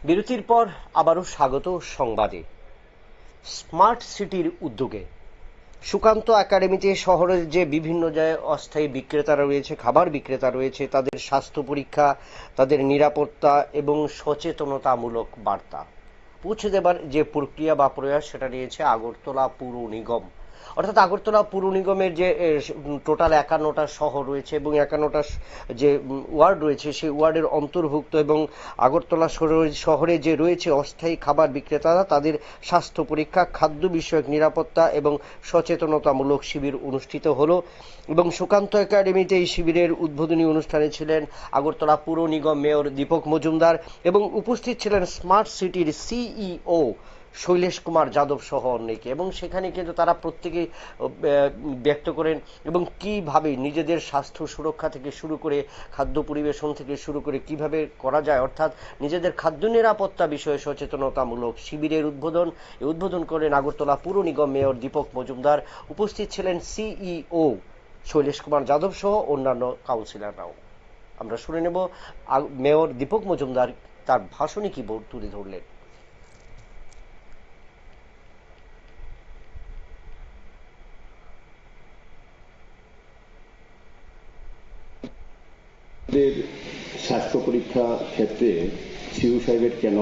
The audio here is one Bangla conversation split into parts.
বিরতির পর আবারও স্বাগত সংবাদে। স্মার্ট সিটির উদ্যোগে সুকান্ত একাডেমিতে শহরের যে বিভিন্ন জায়গায় অস্থায়ী বিক্রেতারা রয়েছে, খাবার বিক্রেতা রয়েছে, তাদের স্বাস্থ্য পরীক্ষা, তাদের নিরাপত্তা এবং সচেতনতামূলক বার্তা পৌঁছে দেবার যে প্রক্রিয়া বা প্রয়াস সেটা নিয়েছে আগরতলা পুর নিগম। অর্থাৎ আগরতলা পুর নিগমের যে টোটাল 51টা শহর রয়েছে এবং 51টা যে ওয়ার্ড রয়েছে সেই ওয়ার্ডের অন্তর্ভুক্ত, এবং আগরতলা শহরে যে রয়েছে অস্থায়ী খাবার বিক্রেতারা, তাদের স্বাস্থ্য পরীক্ষা, খাদ্য বিষয়ক নিরাপত্তা এবং সচেতনতামূলক শিবির অনুষ্ঠিত হলো। এবং সুকান্ত একাডেমিতে এই শিবিরের উদ্বোধনী অনুষ্ঠানে ছিলেন আগরতলা পুর নিগম মেয়র দীপক মজুমদার এবং উপস্থিত ছিলেন স্মার্ট সিটির সিইও শৈলেশ কুমার যাদব সহ অনেকে। এবং সেখানে কিন্তু তারা প্রত্যেকে ব্যক্ত করেন এবং কিভাবে নিজেদের স্বাস্থ্য সুরক্ষা থেকে শুরু করে খাদ্য পরিবেশন থেকে শুরু করে কিভাবে করা যায়, অর্থাৎ নিজেদের খাদ্য নিরাপত্তা বিষয়ে সচেতনতামূলক শিবিরের উদ্বোধন করেন আগরতলা পুর নিগম মেয়র দীপক মজুমদার। উপস্থিত ছিলেন সিইও শৈলেশ কুমার যাদব সহ অন্যান্য কাউন্সিলররাও। আমরা শুনে নেব মেয়র দীপক মজুমদার তার ভাষণে কি তুলে ধরলেন। স্বাস্থ্য পরীক্ষা ক্ষেত্রে সিইও সাহেবের কেন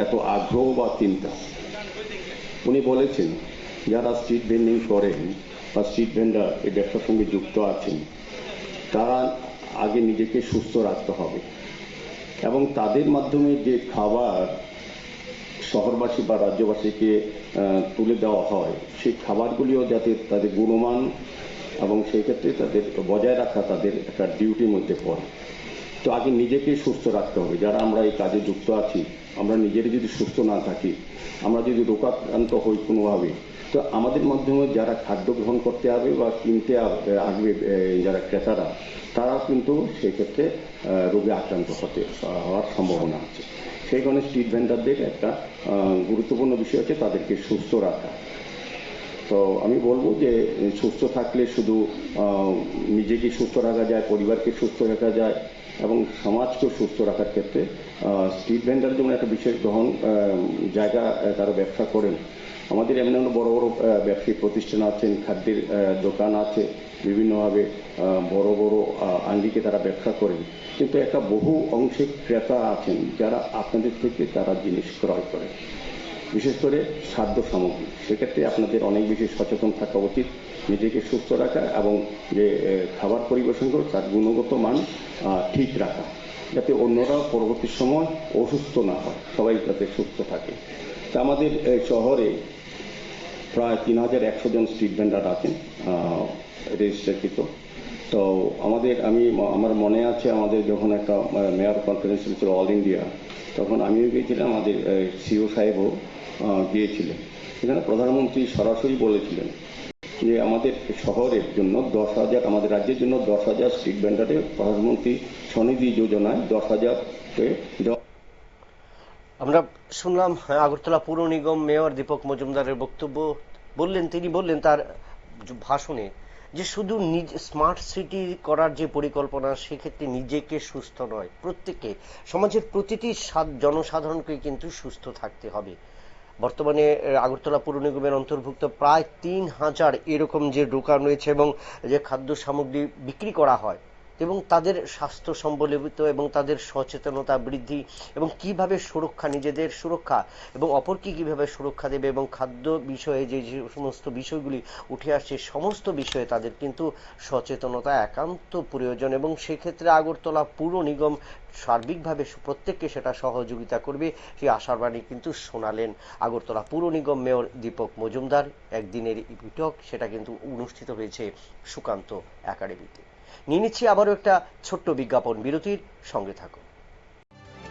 এত আগ্রহ বা চিন্তা, উনি বলেছেন যারা স্ট্রিট ভেন্ডিং করেন বা স্ট্রিট ভেন্ডার এই ব্যবসার সঙ্গে যুক্ত আছেন, তারা আগে নিজেকে সুস্থ রাখতে হবে এবং তাদের মাধ্যমে যে খাবার শহরবাসী বা রাজ্যবাসীকে তুলে দেওয়া হয় সেই খাবারগুলিও যাতে তাদের গুণমান এবং সেই ক্ষেত্রে তাদের বজায় রাখা তাদের একটা ডিউটির মধ্যে পড়ে। তো আগে নিজেকে সুস্থ রাখতে হবে। যারা আমরা এই কাজে যুক্ত আছি, আমরা নিজেরা যদি সুস্থ না থাকি, আমরা যদি রোগাক্রান্ত হই কোনোভাবে, তো আমাদের মাধ্যমে যারা খাদ্য গ্রহণ করতে হবে বা কিনতে আসবে যারা ক্রেতারা, তারা কিন্তু সেই ক্ষেত্রে রোগে আক্রান্ত হওয়ার সম্ভাবনা আছে। সেই কারণে স্ট্রিট ভেন্ডারদের একটা গুরুত্বপূর্ণ বিষয় হচ্ছে তাদেরকে সুস্থ রাখা। তো আমি বলবো যে সুস্থ থাকলে শুধু নিজেকে সুস্থ রাখা যায়, পরিবারকে সুস্থ রাখা যায় এবং সমাজকেও সুস্থ রাখার ক্ষেত্রে স্ট্রিট ভেন্ডার যেমন একটা বিশেষ গ্রহণ জায়গা তারা ব্যবসা করেন। আমাদের এমন বড় বড় ব্যবসায়িক প্রতিষ্ঠান আছেন, খাদ্যের দোকান আছে, বিভিন্নভাবে বড় বড় আঙ্গিকে তারা ব্যবসা করেন, কিন্তু একটা বহু অংশে ক্রেতা আছেন যারা আপনাদের থেকে তারা জিনিস ক্রয় করেন, বিশেষ করে খাদ্য সামগ্রী। সেক্ষেত্রে আপনাদের অনেক বেশি সচেতন থাকা উচিত, নিজেকে সুস্থ রাখা এবং যে খাবার পরিবেশন করে তার গুণগত মান ঠিক রাখা, যাতে অন্যরা পরবর্তী সময় অসুস্থ না হয়, সবাই যাতে সুস্থ থাকে। তা আমাদের শহরে প্রায় 3100 জন স্ট্রিট ভেন্ডার আছেন রেজিস্ট্রারকৃত। তো আমার মনে আছে আমাদের যখন একটা মেয়র কনফারেন্স হয়েছিল অল ইন্ডিয়া, তখন আমিও গিয়েছিলাম, আমাদের সিইও সাহেবও গিয়েছিলেন। সেখানে প্রধানমন্ত্রী সরাসরি বলেছিলেন যে আমাদের শহরের জন্য 10,000, আমাদের রাজ্যের জন্য 10,000 স্ট্রিট ভেন্ডারে প্রধানমন্ত্রী স্বনিধি যোজনায় 10,000 আমরা শুনলাম আগরতলা পুর নিগম মেয়র দীপক মজুমদারের বক্তব্য। তিনি বললেন তার ভাষণে যে শুধু স্মার্ট সিটি করার যে পরিকল্পনা, সেক্ষেত্রে নিজেকে সুস্থ নয়, প্রত্যেককে, সমাজের প্রতিটি জনসাধারণকে কিন্তু সুস্থ থাকতে হবে। বর্তমানে আগরতলা পুর নিগমের অন্তর্ভুক্ত প্রায় 3,000 এরকম যে দোকান রয়েছে এবং যে খাদ্য সামগ্রী বিক্রি করা হয়, এবং তাদের স্বাস্থ্য সম্বলিত এবং তাদের সচেতনতা বৃদ্ধি এবং কিভাবে সুরক্ষা, নিজেদের সুরক্ষা এবং অপরকে কিভাবে সুরক্ষা দেবে এবং খাদ্য বিষয়ে যে সমস্ত বিষয়গুলি উঠে আসছে, সমস্ত বিষয়ে তাদের কিন্তু সচেতনতা একান্ত প্রয়োজন। এবং সেক্ষেত্রে আগরতলা পুর নিগম সার্বিকভাবে প্রত্যেককে সেটা সহযোগিতা করবে, সেই আশার বাণী কিন্তু শোনালেন আগরতলা পুর নিগম মেয়র দীপক মজুমদার। একদিনের বৈঠক সেটা কিন্তু অনুষ্ঠিত হয়েছে সুকান্ত একাডেমিতে। নিয়ে নিচ্ছি আবারও একটা ছোট্ট বিজ্ঞাপন বিরতির, সঙ্গে থাকুন।